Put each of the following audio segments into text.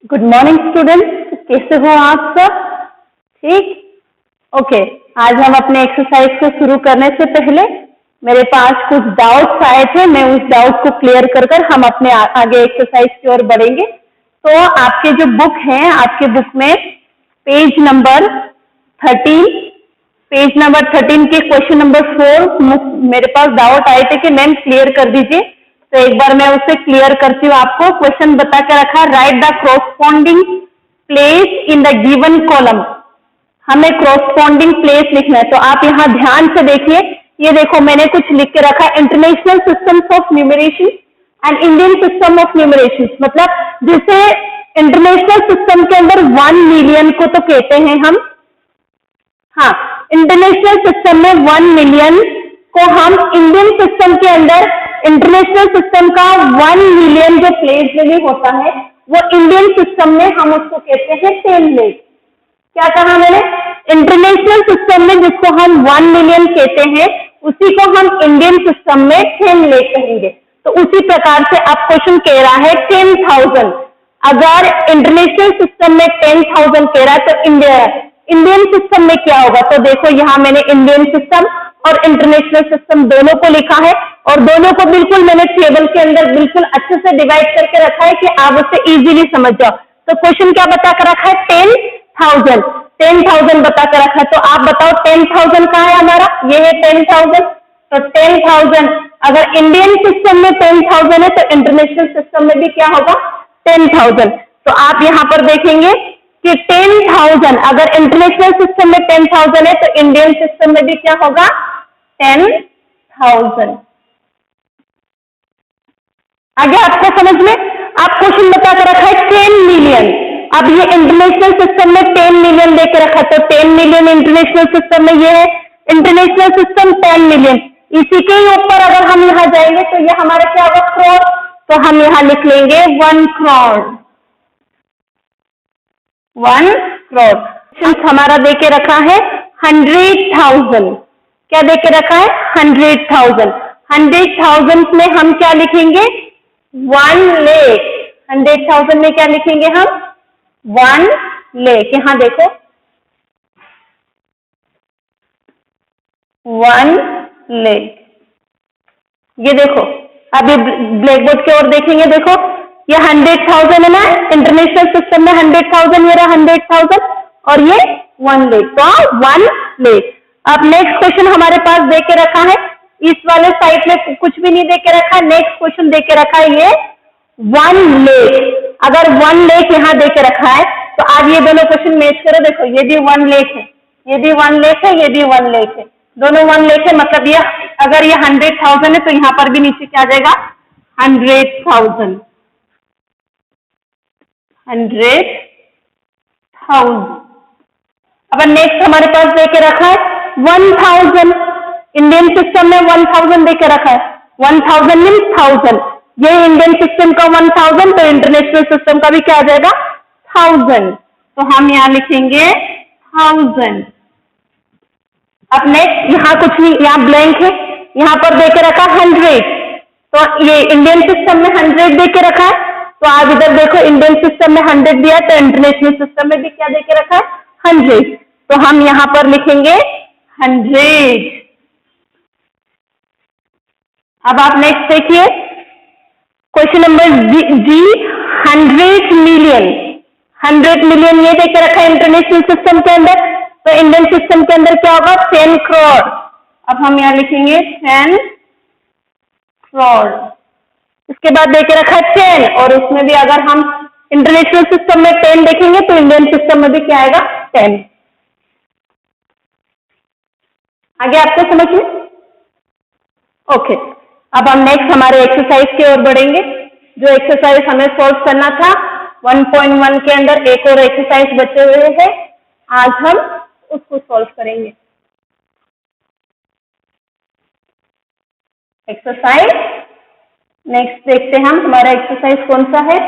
Good morning students, कैसे हो आप सब? ठीक, ओके। आज हम अपने एक्सरसाइज को शुरू करने से पहले मेरे पास कुछ डाउट्स आए थे, मैं उस डाउट को क्लियर कर हम अपने आगे एक्सरसाइज की ओर बढ़ेंगे। तो आपके जो बुक है, आपके बुक में पेज नंबर 13 के क्वेश्चन नंबर 4 मेरे पास डाउट आए थे कि मैम क्लियर कर दीजिए, तो एक बार मैं उसे क्लियर करती हूँ। आपको क्वेश्चन बता के रखा, right the corresponding place in the given column. हमें कॉरस्पॉन्डिंग प्लेस लिखना है, तो आप यहाँ ध्यान से देखिए। ये देखो मैंने कुछ लिख के रखा, international systems of numeration and Indian system of numeration. मतलब जैसे इंटरनेशनल सिस्टम के अंदर 1 मिलियन को तो कहते हैं हम, हाँ, इंटरनेशनल सिस्टम में 1 मिलियन को हम इंडियन सिस्टम के अंदर, इंटरनेशनल सिस्टम का 1 मिलियन जो प्लेस वैल्यू होता है वो इंडियन सिस्टम में हम उसको कहते हैं 10 लेख। क्या कहा मैंने? इंटरनेशनल सिस्टम में जिसको हम 1 मिलियन कहते हैं उसी को हम इंडियन सिस्टम में 10 लेख कहेंगे। तो उसी प्रकार से अब क्वेश्चन कह रहा है 10,000। अगर इंटरनेशनल सिस्टम में 10,000 कह रहा है तो इंडियन सिस्टम में क्या होगा? तो देखो यहाँ मैंने इंडियन सिस्टम और इंटरनेशनल सिस्टम दोनों को लिखा है, और दोनों को बिल्कुल मैंने टेबल के अंदर बिल्कुल अच्छे से डिवाइड करके रखा है कि आप उसे इजीली समझ जाओ। तो क्वेश्चन क्या बता कर रखा है? 10,000 बता कर रखा है। तो आप बताओ 10,000 कहाँ है हमारा? ये है 10,000। तो 10,000 अगर इंडियन सिस्टम में 10,000 है तो इंटरनेशनल सिस्टम में भी क्या होगा? 10,000। तो आप यहाँ पर देखेंगे कि 10,000 अगर इंटरनेशनल सिस्टम में 10,000 है तो इंडियन सिस्टम में भी क्या होगा? 10,000। आगे आपको समझ में? आप क्वेश्चन बता कर रखा है 10 मिलियन। अब ये इंटरनेशनल सिस्टम में 10 मिलियन देकर रखा, तो 10 मिलियन इंटरनेशनल सिस्टम में, ये है इंटरनेशनल सिस्टम 10 मिलियन। इसी के ऊपर अगर हम यहाँ जाएंगे तो ये हमारा क्या होगा? करोड़। तो हम यहाँ लिख लेंगे 1 करोड़। 1 करोड़ हमारा देके रखा है 100,000। क्या देके रखा है? 100,000। 100,000 में हम क्या लिखेंगे? 1 लेख। 100,000 में क्या लिखेंगे हम? 1 लेख। यहां देखो 1 लेख। ये देखो, अभी ब्लैक बोर्ड की ओर देखेंगे, देखो ये 100,000 है ना, इंटरनेशनल सिस्टम में 100,000, ये रहा 100,000 और ये 1 लेख। तो 1 लेख। अब नेक्स्ट क्वेश्चन हमारे पास दे के रखा है, इस वाले साइड में कुछ भी नहीं दे के रखा है। नेक्स्ट क्वेश्चन दे के रखा है ये 1 लेख। अगर 1 लेख यहाँ दे के रखा है तो आप ये दोनों क्वेश्चन मैच करो। देखो ये भी 1 लेख है, ये भी 1 लेख है, ये भी 1 लेख है, दोनों 1 लेख है। मतलब ये अगर ये 100,000 है तो यहाँ पर भी नीचे क्या आ जाएगा? 100,000। 100,000। अब नेक्स्ट हमारे पास दे के रखा है 1,000। इंडियन सिस्टम में 1,000 दे के रखा है। 1,000 मीन्स 1,000। ये इंडियन सिस्टम का 1,000, तो इंटरनेशनल सिस्टम का भी क्या आ जाएगा? 1,000। तो हम यहाँ लिखेंगे 1,000। अब नेक्स्ट यहाँ कुछ नहीं, यहाँ ब्लैंक है, यहाँ पर देके रखा 100। तो ये इंडियन सिस्टम में 100 देके रखा है, तो आप इधर देखो इंडियन सिस्टम में 100 दिया, तो इंटरनेशनल सिस्टम में भी क्या देके रखा है? 100। तो हम यहाँ पर लिखेंगे 100। अब आप नेक्स्ट देखिए क्वेश्चन नंबर जी, 100 मिलियन। 100 मिलियन ये देके रखा है इंटरनेशनल सिस्टम के अंदर, तो इंडियन सिस्टम के अंदर क्या होगा? 10 करोड़। अब हम यहाँ लिखेंगे 10 करोड़। इसके बाद देके रखा है 10, और उसमें भी अगर हम इंटरनेशनल सिस्टम में 10 देखेंगे तो इंडियन सिस्टम में भी क्या आएगा? 10। आगे आपको समझ में? ओके। अब हम नेक्स्ट हमारे एक्सरसाइज की ओर बढ़ेंगे। जो एक्सरसाइज हमें सॉल्व करना था 1.1 के अंदर, एक और एक्सरसाइज बचे हुए हैं, आज हम उसको सॉल्व करेंगे। एक्सरसाइज नेक्स्ट देखते हैं हम, हमारा एक्सरसाइज कौन सा है?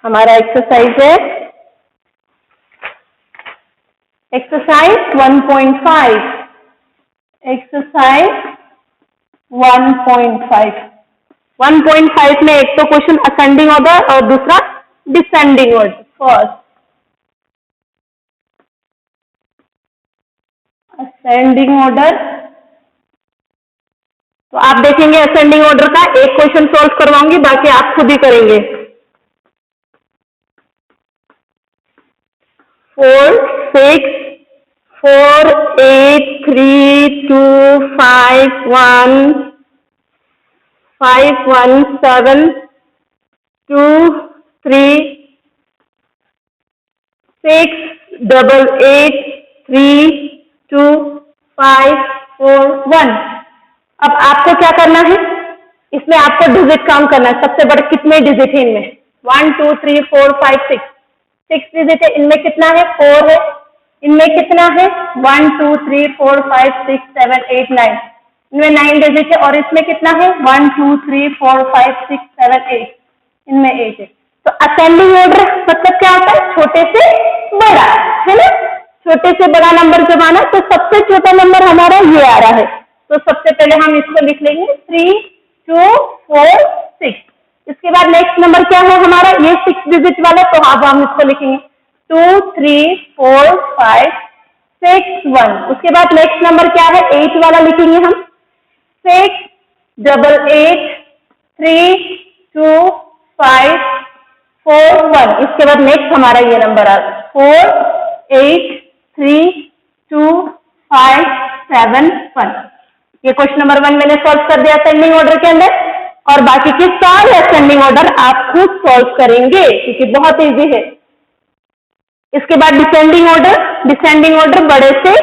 हमारा एक्सरसाइज है एक्सरसाइज 1.5। एक्सरसाइज 1.5। 1.5 में एक तो क्वेश्चन असेंडिंग ऑर्डर और दूसरा descending order. First ascending order, तो आप देखेंगे असेंडिंग ऑर्डर का एक क्वेश्चन सॉल्व करवाऊंगी, बाकी आप खुद ही करेंगे। 4 6 4 8 3 2 5 1 5 1 7 2 3 6 8 8 3 2 5 4 1। अब आपको क्या करना है, इसमें आपको डिजिट काउंट करना है। सबसे बड़े कितने डिजिट है इनमें? 1 2 3 4 5 6 डिजिट है। इनमें कितना है? 4 है। इनमें कितना है? 1 2 3 4 5 6 7 8 9। इनमें 9 डिजिट है। और इसमें कितना है? 1 2 3 4 5 6 7 8। इनमें 8 है। तो असेंडिंग ऑर्डर मतलब क्या होता है? छोटे से बड़ा, है ना? छोटे से बड़ा नंबर जब आना, तो सबसे छोटा नंबर हमारा ये आ रहा है। तो सबसे पहले हम इसको लिख लेंगे 3 2 4 6। इसके बाद नेक्स्ट नंबर क्या है हमारा? ये 6 डिजिट वाला, तो अब हम इसको लिखेंगे 2 3 4 5 6 1। उसके बाद नेक्स्ट नंबर क्या है? 8 वाला लिखेंगे हम 6 8 8 3 2 5 4 1। इसके बाद नेक्स्ट हमारा ये नंबर आ रहा है 4 8 3 2 5 7 1। ये क्वेश्चन नंबर 1 मैंने सॉल्व कर दिया असेंडिंग ऑर्डर के अंदर, और बाकी के सारे असेंडिंग ऑर्डर आप खुद सॉल्व करेंगे क्योंकि बहुत इजी है। इसके बाद डिसेंडिंग ऑर्डर, डिसेंडिंग ऑर्डर बड़े से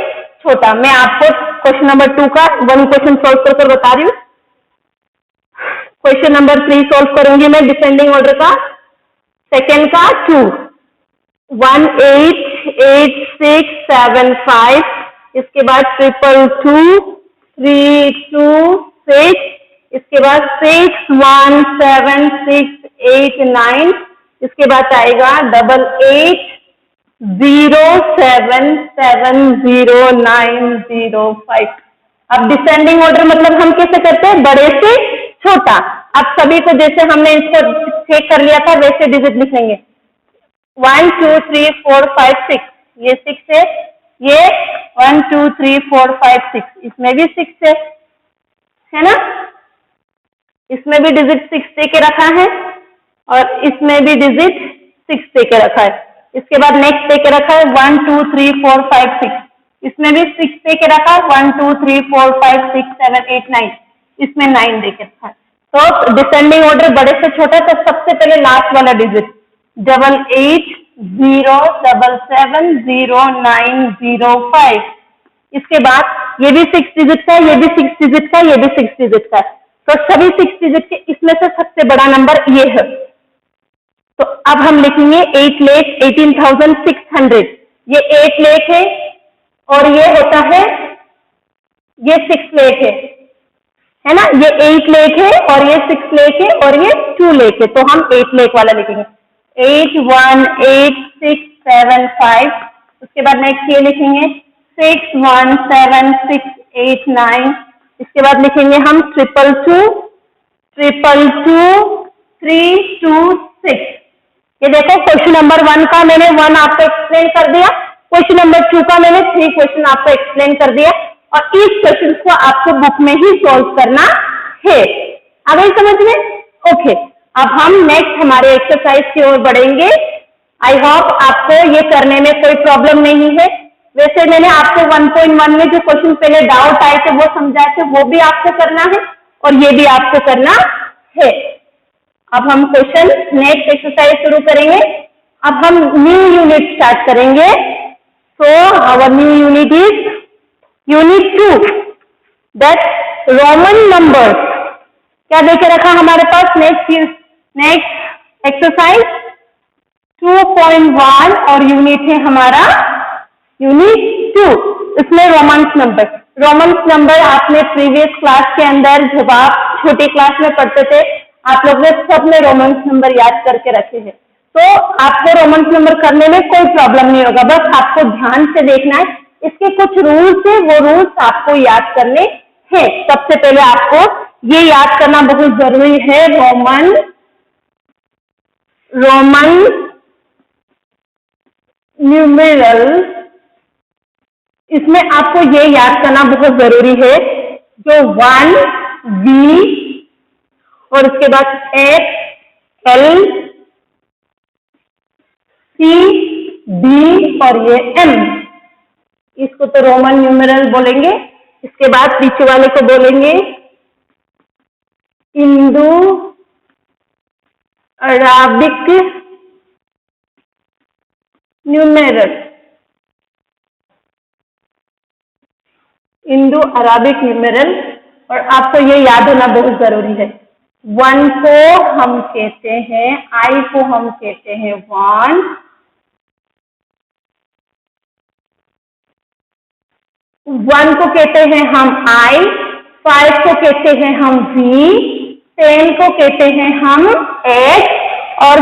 छोटा। मैं आपको क्वेश्चन नंबर 2 का 1 क्वेश्चन सॉल्व कर बता रही हूँ। क्वेश्चन नंबर 3 सॉल्व करूंगी मैं डिसेंडिंग ऑर्डर का, सेकेंड का 2 1 8 8 6 7 5। इसके बाद 2 2 3 2 6। इसके बाद 6 1 7 6 8 9। इसके बाद आएगा 8 8 0 7 7 0 9 0 5। अब डिसेंडिंग ऑर्डर मतलब हम कैसे करते हैं? बड़े से छोटा। अब सभी को जैसे हमने इसको चेक कर लिया था वैसे डिजिट लिखेंगे 1 2 3 4 5 6। ये 6 है। ये 1 2 3 4 5 6। इसमें भी 6 है ना? इसमें भी डिजिट 6 दे के रखा है और इसमें भी डिजिट 6 दे के रखा है। इसके बाद नेक्स्ट दे के रखा है 1 2 3 4 5 6। इसमें भी 6 दे के रखा है 1 2 3 4 5 6 7 8 9। इसमें 9 दे के रखा है। तो डिसेंडिंग ऑर्डर बड़े से छोटा, तो सबसे पहले लास्ट वाला डिजिट 8 8 0 7 7 0 9 0 5। इसके बाद ये भी 6 डिजिट का, ये भी 6 डिजिट का, ये भी 6 डिजिट का। तो सभी 6 डिजिट के इसमें से सबसे बड़ा नंबर ये है। तो अब हम लिखेंगे 8,18,600। ये 8 लाख है और ये होता है, ये 6 लाख है ना? ये 8 लाख है और ये 6 लाख है और ये 2 लाख है। तो हम 8 लाख वाला लिखेंगे 8 1 8 6 7 5। उसके बाद नेक्स्ट ये लिखेंगे 6 1 7 6 8 9। इसके बाद लिखेंगे हम 222 222 3 2 6। ये देखो क्वेश्चन नंबर 1 का मैंने 1 आपको एक्सप्लेन कर दिया, क्वेश्चन नंबर 2 का मैंने 3 क्वेश्चन आपको एक्सप्लेन कर दिया, और इस क्वेश्चन को आपको बुक में ही सॉल्व करना है। आ गई समझ में? ओके, अब हम नेक्स्ट हमारे एक्सरसाइज की ओर बढ़ेंगे। आई होप आपको ये करने में कोई प्रॉब्लम नहीं है। वैसे मैंने आपको 1.1 में जो क्वेश्चन पहले डाउट आए थे वो समझाए थे, वो भी आपको करना है और ये भी आपको करना है। अब हम क्वेश्चन नेक्स्ट एक्सरसाइज शुरू करेंगे। अब हम न्यू यूनिट स्टार्ट करेंगे। So our new unit is unit 2, that Roman numbers. क्या देखे रखा हमारे पास? नेक्स्ट एक्सरसाइज 2.1 और यूनिट है हमारा यूनिट 2। इसमें रोमन्स नंबर आपने प्रीवियस क्लास के अंदर जब आप छोटी क्लास में पढ़ते थे, आप लोग ने सबने रोमन्स नंबर याद करके रखे हैं। तो आपको रोमन्स नंबर करने में कोई प्रॉब्लम नहीं होगा, बस आपको ध्यान से देखना है। इसके कुछ रूल्स है, वो रूल्स आपको याद करने हैं। सबसे पहले आपको ये याद करना बहुत जरूरी है। रोमन न्यूमेरल, इसमें आपको ये याद करना बहुत जरूरी है, जो 1 V और उसके बाद X L C D और ये M, इसको तो रोमन न्यूमेरल बोलेंगे। इसके बाद पीछे वाले को बोलेंगे Indo Arabic numeral, Indo Arabic numeral. और आपको ये याद होना बहुत जरूरी है। 1 को हम कहते हैं, I को हम कहते हैं 1, 1 को कहते हैं हम I, 5 को कहते हैं हम V, 10 को कहते हैं हम H और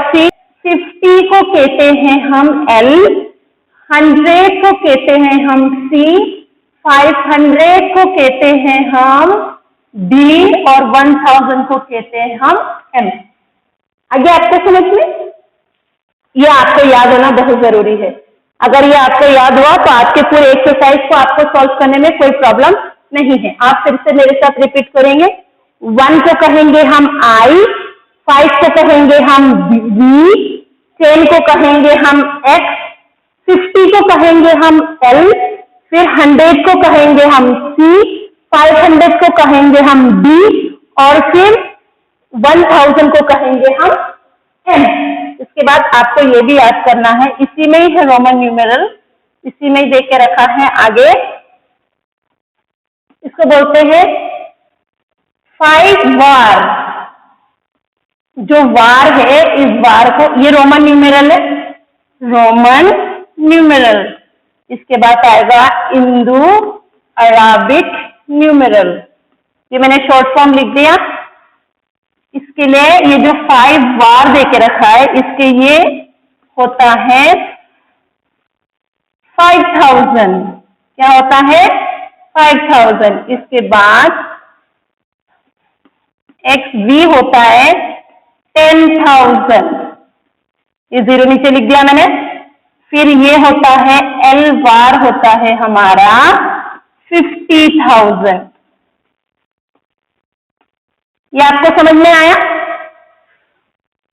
50 को कहते हैं हम L, 100 को कहते हैं हम C, 500 को कहते हैं हम D और 1000 को कहते हैं हम M। आगे आपको समझ में, ये आपको याद होना बहुत जरूरी है। अगर ये आपको याद हुआ तो आज के पूरे एक्सरसाइज को आपको सॉल्व करने में कोई प्रॉब्लम नहीं है। आप फिर से मेरे साथ रिपीट करेंगे। 1 को कहेंगे हम I, 5 को कहेंगे हम V, 10 को कहेंगे हम X, 50 को कहेंगे हम L, फिर 100 को कहेंगे हम C, 500 को कहेंगे हम D और फिर 1000 को कहेंगे हम M। इसके बाद आपको ये भी याद करना है, इसी में ही है रोमन न्यूमेरल, इसी में ही देख के रखा है आगे। इसको बोलते हैं 5 वार। जो वार है, इस वार को, ये रोमन न्यूमेरल है, रोमन न्यूमेरल। इसके बाद आएगा इंडो अराबिक न्यूमेरल, ये मैंने शॉर्ट फॉर्म लिख दिया। इसके लिए ये जो 5 वार दे के रखा है, इसके ये होता है 5000। क्या होता है? 5000। इसके बाद XV होता है 10,000, ये 0 नीचे लिख दिया मैंने। फिर ये होता है L वार, होता है हमारा 50,000। ये आपको समझ में आया?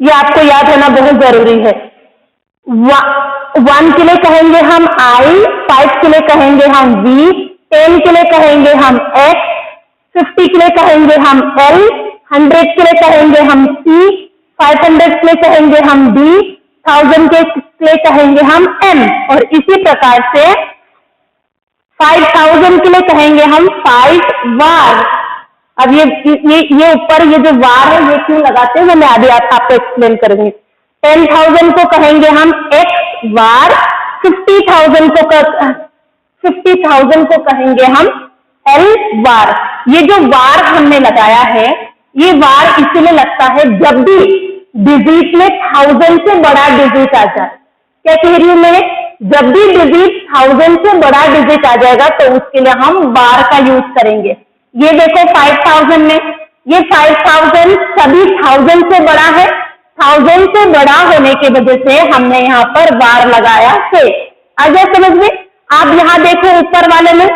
ये आपको याद होना बहुत जरूरी है। 1 के लिए कहेंगे हम I, 5 के लिए कहेंगे हम V, 10 के लिए कहेंगे हम X, 50 के लिए कहेंगे हम L, 100 के लिए कहेंगे हम C, 500 के लिए कहेंगे हम D, 1000 के लिए कहेंगे हम M। और इसी प्रकार से 5000 के लिए कहेंगे हम 5 वार। अब ये ऊपर ये जो वार है, ये क्यों लगाते हैं, मैं अभी आपको एक्सप्लेन करूंगी। 10,000 को कहेंगे हम X वार, 50,000 को कहेंगे हम L वार। ये जो वार हमने लगाया है, ये वार इसीलिए लगता है जब भी डिजिट में 1000 से बड़ा डिजिट आ जाए। क्या कह रही हूं मैं? जब भी डिजिट 1000 से बड़ा डिजिट आ जाएगा तो उसके लिए हम वार का यूज करेंगे। ये देखो 5000 में, ये 5000 सभी 1000 से बड़ा है, 1000 से बड़ा होने की वजह से हमने यहाँ पर वार लगाया है। आगे समझ में? आप यहाँ देखो ऊपर वाले में,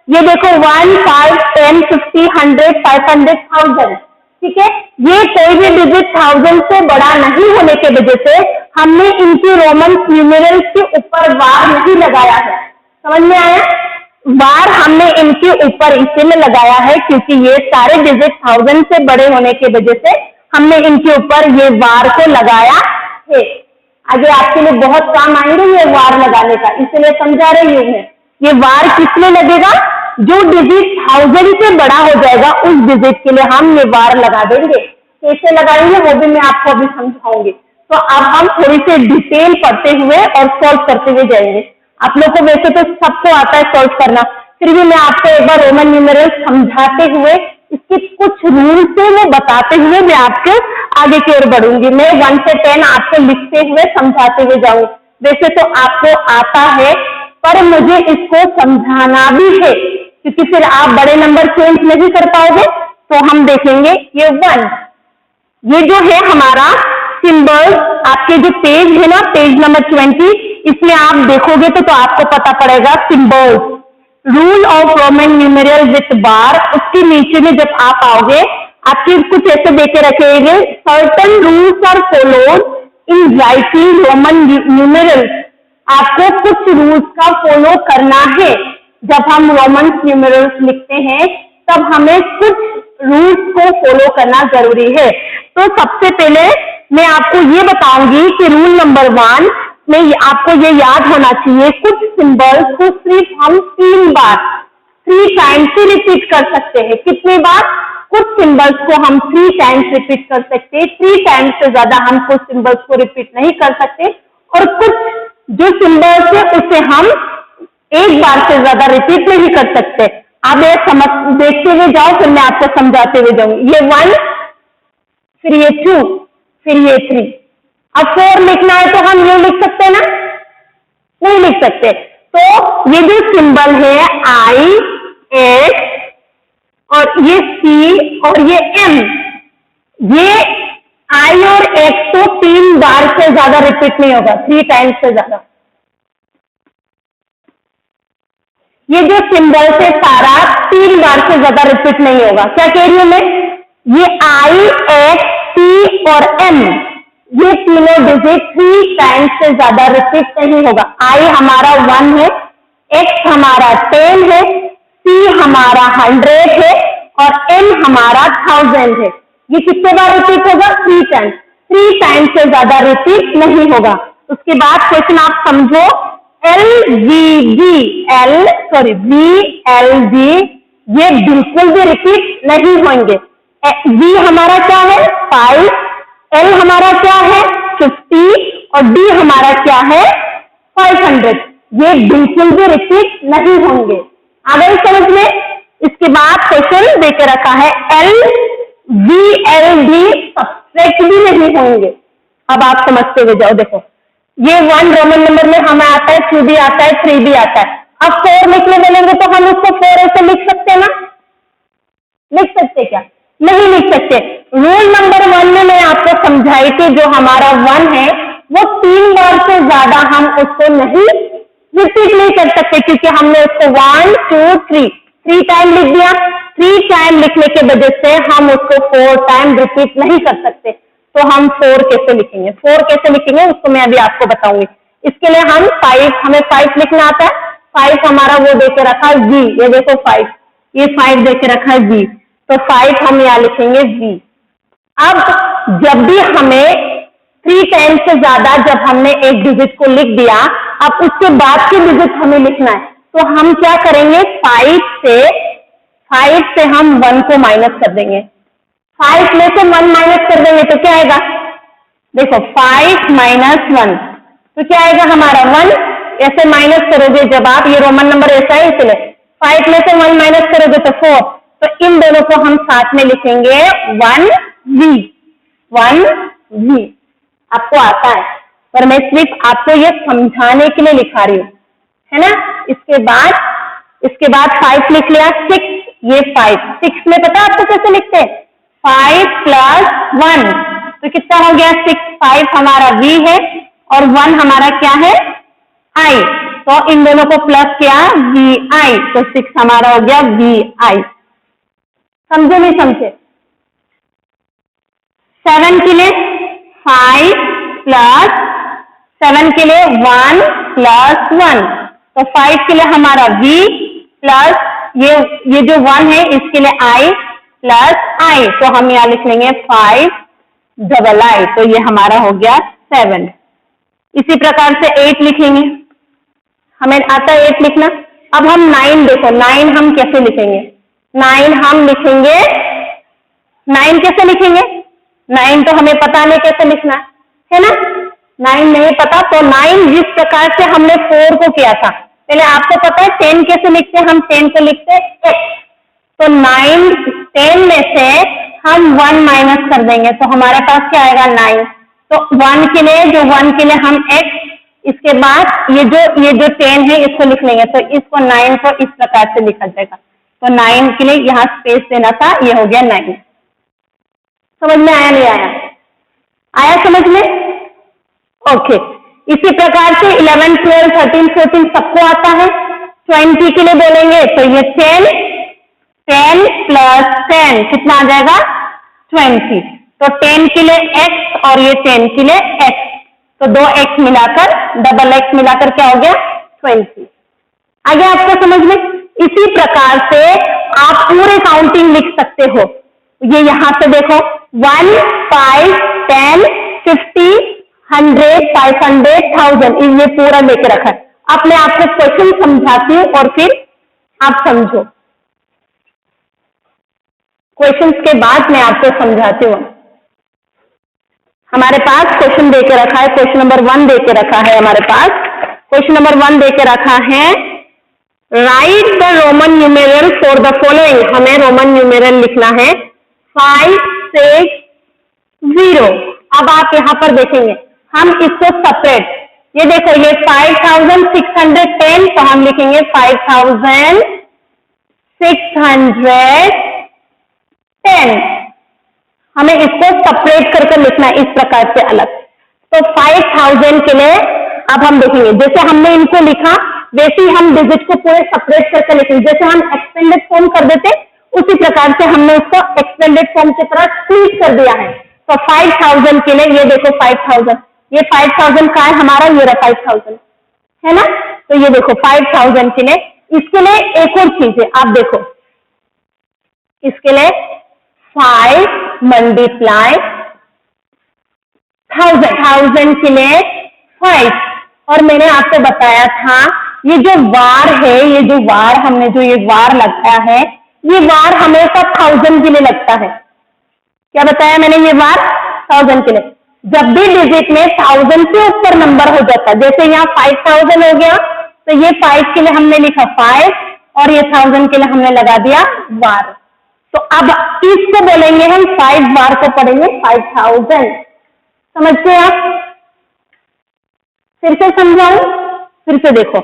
ये देखो 1, 5, 10, 50, 100, 500, 1000, ठीक है। ये कोई भी डिजिट 1000 से बड़ा नहीं होने की वजह से हमने इनकी रोमन न्यूमेरल के ऊपर वार नहीं लगाया है। समझ में आया? वार हमने इनके ऊपर इसीलिए लगाया है क्योंकि ये सारे डिजिट 1000 से बड़े होने की वजह से हमने इनके ऊपर ये वार को लगाया है। आगे आपके लिए बहुत काम आएंगे ये वार लगाने का, इसलिए समझा रही हूँ मैं। ये वार किसमें लगेगा? जो डिजिट 1000 से बड़ा हो जाएगा उस डिजिट के लिए हम ये वार लगा देंगे। कैसे लगाएंगे वो भी मैं आपको अभी समझाऊंगी। तो अब हम थोड़ी सी डिटेल पढ़ते हुए और सॉल्व करते हुए जाएंगे। आप लोग को वैसे तो सबको आता है सॉल्व करना, फिर भी मैं आपको एक बार रोमन न्यूमेरल समझाते हुए, इसके कुछ रूल से मैं बताते हुए मैं आपके आगे की ओर बढ़ूंगी। मैं 1 से 10 आपको लिखते हुए समझाते हुए जाऊंगी। वैसे तो आपको आता है, पर मुझे इसको समझाना भी है क्योंकि फिर आप बड़े नंबर चेंज नहीं कर पाओगे। तो हम देखेंगे ये 1, ये जो है हमारा सिंबल, आपके जो पेज है ना, पेज नंबर 20, इसमें आप देखोगे तो आपको पता पड़ेगा symbols, rule of Roman numeral with bar. उसके नीचे में जब आप आओगे, आपके कुछ ऐसे देके रखेंगे, certain rules are followed in writing Roman numerals. आपको कुछ रूल्स का फॉलो करना है। जब हम रोमन न्यूमेरल्स लिखते हैं तब हमें कुछ रूल्स को फॉलो करना जरूरी है। तो सबसे पहले मैं आपको ये बताऊंगी कि रूल नंबर 1 में आपको ये याद होना चाहिए, कुछ सिंबल्स को सिर्फ हम 3 बार 3 टाइम्स से रिपीट कर सकते हैं। कितनी बार? कुछ सिंबल्स को हम 3 टाइम्स रिपीट कर सकते हैं, 3 टाइम्स से ज्यादा हम कुछ सिंबल्स को रिपीट नहीं कर सकते, और कुछ जो सिंबल्स है उसे हम एक बार से ज्यादा रिपीट नहीं कर सकते। आप ये समझ देखते हुए जाओ, फिर मैं आपको समझाते हुए जाऊंगी। ये 1, फिर ये 2, फिर ये 3। अब 4 लिखना है तो हम ये लिख सकते हैं ना? नहीं लिख सकते। तो ये जो सिंबल है I, H और ये C और ये M, ये I और X तो 3 बार से ज्यादा रिपीट नहीं होगा, 3 टाइम्स से ज्यादा। ये जो सिंबल है सारा 3 बार से ज्यादा रिपीट नहीं होगा। क्या कह रही हूं मैं? ये I, X, C और M, ये तीनों डिजिट 3 टाइम्स से ज्यादा रिपीट नहीं होगा। I हमारा 1 है, X हमारा 10 है, C हमारा 100 है और M हमारा 1000 है। ये कितने बार रिपीट होगा? 3 टाइम्स। 3 टाइम्स से ज्यादा रिपीट नहीं होगा। उसके बाद क्वेश्चन आप समझो, VLG, ये बिल्कुल भी रिपीट नहीं होंगे। V हमारा क्या है? 5, L हमारा क्या है? 50 और D हमारा क्या है? 500। ये बिल्कुल भी रिपीट नहीं होंगे। आ गई समझ में? इसके बाद क्वेश्चन देके रखा है LVLD सब्सट्रैक्ट भी नहीं होंगे। अब आप समझते हुए जाओ। देखो ये 1 रोमन नंबर में हमें आता है, 2 भी आता है, 3 भी आता है। अब 4 लिखने बोलेंगे तो हम उसको 4 ऐसे लिख सकते हैं ना? लिख सकते क्या? नहीं लिख सकते। रूल नंबर 1 में मैं आपको समझाई थी, जो हमारा 1 है वो 3 बार से ज्यादा हम उसको नहीं रिपीट नहीं कर सकते, क्योंकि हमने उसको 1, 2, 3 टाइम लिख दिया। 3 टाइम लिखने के वजह से हम उसको 4 टाइम रिपीट नहीं कर सकते। तो हम 4 कैसे लिखेंगे? 4 कैसे लिखेंगे उसको मैं अभी आपको बताऊंगी। इसके लिए हमें 5 लिखना आता है। 5 हमारा वो देके रखा है V, ये देखो 5, ये 5 देके रखा है V, तो 5 हम यहाँ लिखेंगे V। अब जब भी हमें 3 टाइम्स से ज्यादा जब हमने एक डिजिट को लिख दिया, अब उसके बाद के डिजिट हमें लिखना है, तो हम क्या करेंगे? 5 से हम 1 को माइनस कर देंगे। 5 में से 1 माइनस कर देंगे तो क्या आएगा? देखो 5 - 1 तो क्या आएगा हमारा? 1। ऐसे माइनस करोगे जब आप, ये रोमन नंबर ऐसा है इसलिए 5 में से 1 माइनस करोगे तो 4। तो इन दोनों को हम साथ में लिखेंगे 1V। आपको आता है, पर मैं सिर्फ आपको ये समझाने के लिए लिखा रही हूँ, है ना? इसके बाद 5 लिख लिया, 6, ये 6 में पता आपको कैसे लिखते हैं? 5 + 1 तो कितना हो गया? 6। 5 हमारा V है और 1 हमारा क्या है? I। तो इन दोनों को प्लस किया VI, तो 6 हमारा हो गया VI। समझे नहीं समझे? 7 के लिए 5 + 7 के लिए 1 + 1, तो 5 के लिए हमारा V प्लस ये जो 1 है इसके लिए I प्लस I, तो हम यहाँ लिख लेंगे 5II, तो ये हमारा हो गया 7। इसी प्रकार से 8 लिखेंगे, हमें आता है 8 लिखना। अब हम 9 देखो, 9 हम कैसे लिखेंगे? 9 हम लिखेंगे, 9 कैसे लिखेंगे? 9 तो हमें पता नहीं कैसे लिखना है ना? 9 नहीं पता, तो 9 जिस प्रकार से हमने 4 को किया था, पहले आपको पता है 10 कैसे लिखते हैं? हम 10 को लिखते हैं X, तो 10 में से हम 1 माइनस कर देंगे, तो हमारे पास क्या आएगा? 9। तो 1 के लिए हम X, इसके बाद ये जो 10 है इसको लिख लेंगे, तो इसको 9 को इस प्रकार से लिखा जाएगा। तो 9 के लिए यहाँ स्पेस देना था, ये हो गया 9। समझ में आया नहीं आया? आया समझ में? ओके। इसी प्रकार से 11, 12, 13, 14 सबको आता है। 20 के लिए बोलेंगे तो ये 10 प्लस 10 कितना आ जाएगा? 20। तो 10 के लिए x और ये 10 के लिए x, तो 2x मिलाकर, डबल x मिलाकर क्या हो गया? 20। आ गया आपको समझ में? इसी प्रकार से आप पूरे काउंटिंग लिख सकते हो। ये यहां से देखो 1, 5, 10, 50, 100, 500, 1000, ये पूरा लेके रखा है। अब मैं आपको क्वेश्चन समझाती हूँ और फिर आप समझो। क्वेश्चंस के बाद मैं आपको समझाती हूँ। हमारे पास क्वेश्चन देके रखा है, क्वेश्चन नंबर 1 देके रखा है हमारे पास। क्वेश्चन नंबर 1 देके रखा है, right the Roman numeral for the following. हमें रोमन न्यूमेरल लिखना है 5, 6, 0। अब आप यहां पर देखेंगे, हम इसको सेपरेट, ये देखो ये 5610, तो हम लिखेंगे 5610। हमें इसको सेपरेट करके लिखना है इस प्रकार से अलग। तो 5000 के लिए अब हम देखेंगे, जैसे हमने इनको लिखा वैसे ही हम डिजिट को पूरे सेपरेट करके लिखेंगे। जैसे हम एक्सटेंडेड फॉर्म कर देते उसी प्रकार से हमने उसको एक्सटेंडेड फॉर्म की तरह स्प्लिट कर दिया है। तो 5000 के लिए ये देखो 5000, ये 5000 का है हमारा, ये रहा 5000 है ना। तो ये देखो 5000 के लिए, इसके लिए एक और चीज है, आप देखो इसके लिए 5 मल्टीप्लाई 1000 के लिए 5। और मैंने आपको बताया था ये जो वार है, ये जो वार हमने जो ये वार लगता है, ये वार हमेशा 1000 के लिए लगता है। क्या बताया मैंने? ये वार 1000 के लिए। जब भी डिजिट में 1000 से ऊपर नंबर हो जाता है, जैसे यहाँ 5000 हो गया तो ये 5 के लिए हमने लिखा 5 और ये 1000 के लिए हमने लगा दिया वार। तो अब इसको बोलेंगे हम 5 बार को पढ़ेंगे 5000। समझते हैं आप? फिर से समझाऊं? फिर से देखो,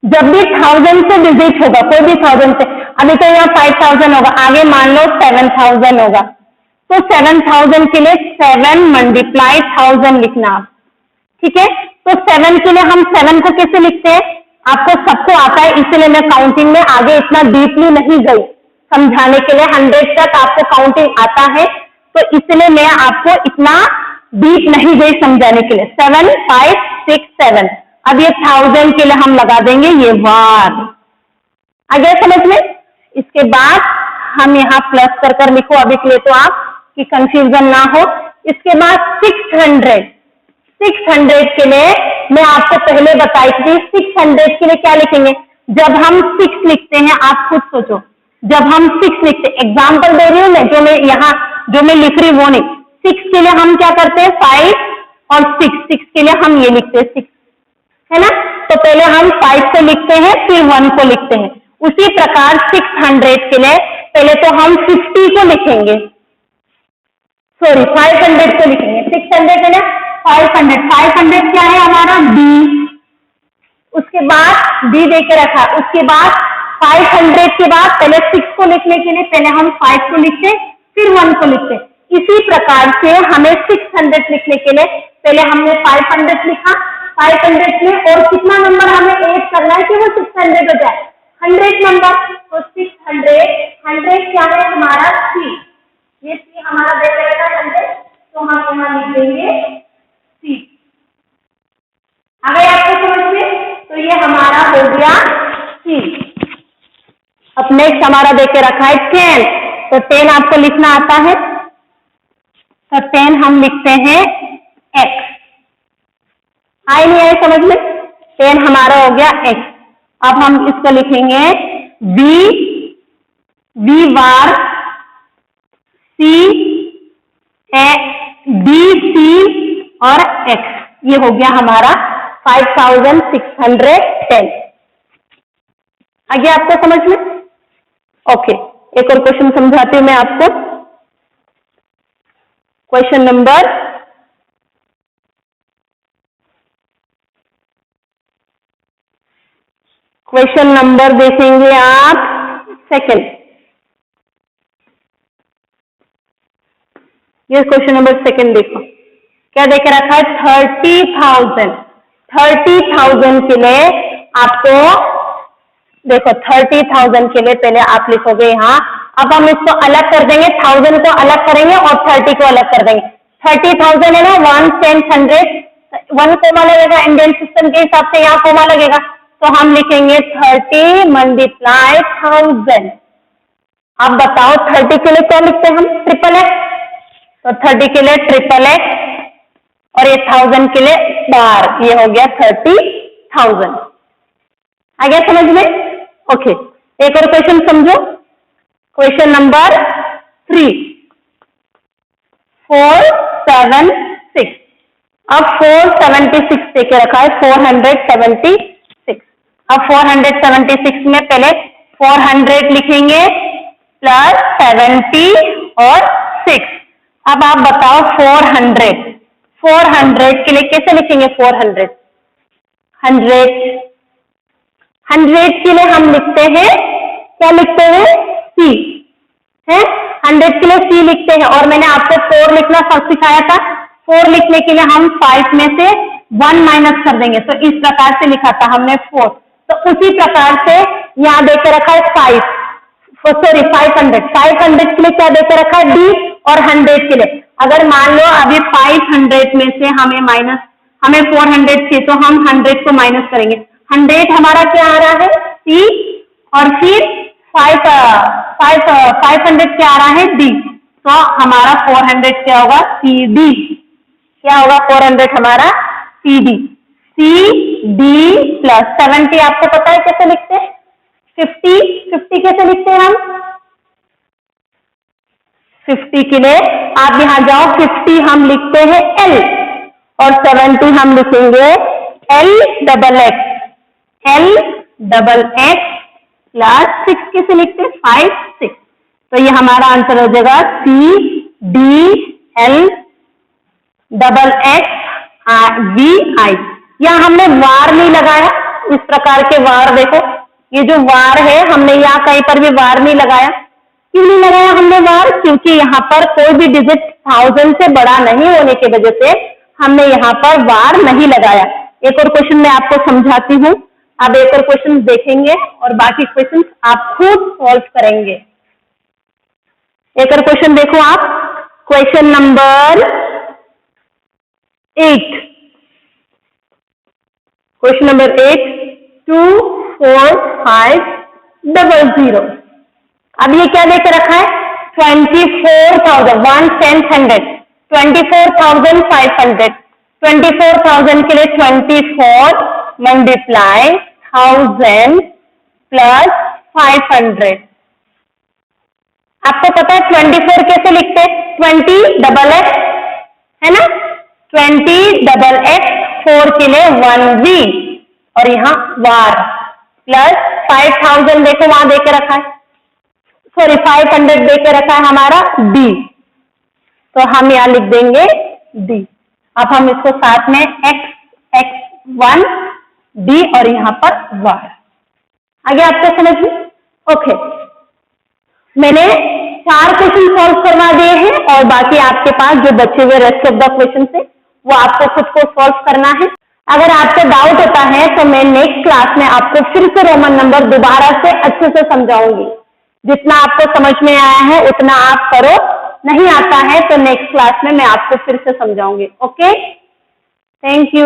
जब भी 1000 से डिजिट होगा, कोई भी 1000 से, अभी तो यहाँ 5000 होगा, आगे मान लो 7000 होगा, तो 7000 के लिए 7 मल्टीप्लाई 1000 लिखना आप। ठीक है, तो 7 के लिए हम 7 को कैसे लिखते हैं? आपको सबको आता है, इसलिए मैं काउंटिंग में आगे इतना डीपली नहीं गई समझाने के लिए। 100 तक आपको काउंटिंग आता है, तो इसलिए मैं आपको इतना डीप नहीं गई समझाने के लिए। 7, 5, 6, 7। अब ये 1000 के लिए हम लगा देंगे ये वार। आ गया समझ में? इसके बाद हम यहाँ प्लस कर लिखो अभी के लिए, तो आप कि कंफ्यूजन ना हो। इसके बाद 600 के लिए मैं आपको पहले बताई थी, 600 के लिए क्या लिखेंगे? जब हम 6 लिखते हैं, आप खुद सोचो, जब हम 6 लिखते, एग्जाम्पल दे रही हूँ मैं, जो मैं यहाँ जो मैं लिख रही वो नहीं। 6 के लिए हम क्या करते हैं? 5 और 6 के लिए हम ये लिखते हैं 6, है ना। तो पहले हम 5 को लिखते हैं, फिर 1 को लिखते हैं। उसी प्रकार 600 के लिए पहले तो हम 50 को लिखेंगे, सॉरी 500 को लिखेंगे। 600 के लिए 500 क्या है हमारा? बी। उसके बाद बी दे के रखा, उसके बाद 500 के बाद पहले 6 को लिखने के लिए पहले हम 5 को लिखते, फिर 1 को लिखते। इसी प्रकार से हमें 600 लिखने के लिए पहले हमने 500 लिखा, 500 में और कितना नंबर हमें ऐड करना है कि वो 600 हो जाए? 100 नंबर। तो 100 क्या है हमारा? सी। ये सी हमारा दे रहेगा 100, तो हम यहाँ लिख देंगे सी। आ गए आपको समझ में? तो ये हमारा हो गया सी। अब नेक्स्ट हमारा देके रखा है 10, तो 10 आपको लिखना आता है, तो 10 हम लिखते हैं x। आए नहीं आए समझ में? 10 हमारा हो गया x। अब हम इसको लिखेंगे b बार c b c और x। ये हो गया हमारा 5610। आ गया आपको समझ में? ओके, एक और क्वेश्चन समझाती हूं मैं आपको। क्वेश्चन नंबर देखेंगे आप सेकंड। ये क्वेश्चन नंबर सेकंड देखो, क्या देख रखा है 30,000। 30,000 के लिए आपको देखो 30,000 के लिए पहले आप लिखोगे यहाँ, अब हम इसको अलग कर देंगे, 1000 को अलग करेंगे और 30 को अलग कर देंगे। 30,000 है ना, 1 10 100, 1 कोमा लगेगा इंडियन सिस्टम के हिसाब से, यहाँ कोमा लगेगा, तो हम लिखेंगे 30 मल्टीप्लाई 1000। अब बताओ 30 के लिए क्या लिखते हैं हम, ट्रिपल एक्स, तो 30 के लिए ट्रिपल एक्स और ये 1000 के लिए बार, ये हो गया 30,000। आ गया समझ में? ओके, एक और क्वेश्चन समझो, क्वेश्चन नंबर 3, 476। अब 476 देके रखा है, 476। अब 476 में पहले 400 लिखेंगे प्लस 70 और 6। अब आप बताओ 400 के लिए कैसे लिखेंगे? 400 100 के लिए हम लिखते हैं, क्या लिखते हैं? C है, 100 के लिए C लिखते हैं। और मैंने आपको 4 लिखना सब सिखाया था, 4 लिखने के लिए हम 5 में से 1 माइनस कर देंगे, तो इस प्रकार से लिखा था हमने 4। तो उसी प्रकार से यहाँ देकर रखा है 500 के लिए क्या देकर रखा है? D। और 100 के लिए अगर मान लो अभी 500 में से हमें 400 चाहिए, तो हम 100 को माइनस करेंगे। 100 हमारा क्या आ रहा है? C, और फिर 500 क्या आ रहा है? D। तो हमारा 400 क्या होगा? CD। क्या होगा? 400 हमारा CD। CD प्लस 70 आपको पता है कैसे लिखते हैं? 50 कैसे लिखते हैं हम? 50 के लिए आप यहां जाओ, 50 हम लिखते हैं L और 70 हम लिखेंगे LXX। LXX प्लस 6 कैसे लिखते हैं? 5 6। तो ये हमारा आंसर हो जाएगा CDLXXVI। यहाँ हमने वार नहीं लगाया, इस प्रकार के वार देखो, ये जो वार है हमने यहाँ कहीं पर भी वार नहीं लगाया। क्यों नहीं लगाया हमने वार? क्योंकि यहाँ पर कोई भी डिजिट 1000 से बड़ा नहीं होने की वजह से हमने यहाँ पर वार नहीं लगाया। एक और क्वेश्चन मैं आपको समझाती हूँ, अब एक और क्वेश्चन देखेंगे और बाकी क्वेश्चन आप खुद सॉल्व करेंगे। एक और क्वेश्चन देखो आप, क्वेश्चन नंबर 8। Question number 8, 24500। अब ये क्या देकर रखा है? 24,000 1 10 100 24,500। 24,000 के लिए 24 मल्टीप्लाई 1000 प्लस 500। आपको पता है 24 कैसे लिखते हैं? 20XX है ना, 20XX 4 के लिए 1V और यहाँ वार प्लस 5000 देखो वहां देके रखा है, सॉरी 500 देके रखा है हमारा D, तो हम यहाँ लिख देंगे D। अब हम इसको साथ में X1 D और यहाँ पर वार। आगे आपको समझ में? ओके, मैंने 4 क्वेश्चन सॉल्व करवा दिए हैं और बाकी आपके पास जो बचे हुए रेस्ट ऑफ द क्वेश्चन है वो आपको खुद को सॉल्व करना है। अगर आपको डाउट होता है तो मैं नेक्स्ट क्लास में आपको फिर से रोमन नंबर दोबारा से अच्छे से समझाऊंगी। जितना आपको समझ में आया है उतना आप करो, नहीं आता है तो नेक्स्ट क्लास में मैं आपको फिर से समझाऊंगी। Okay, thank you.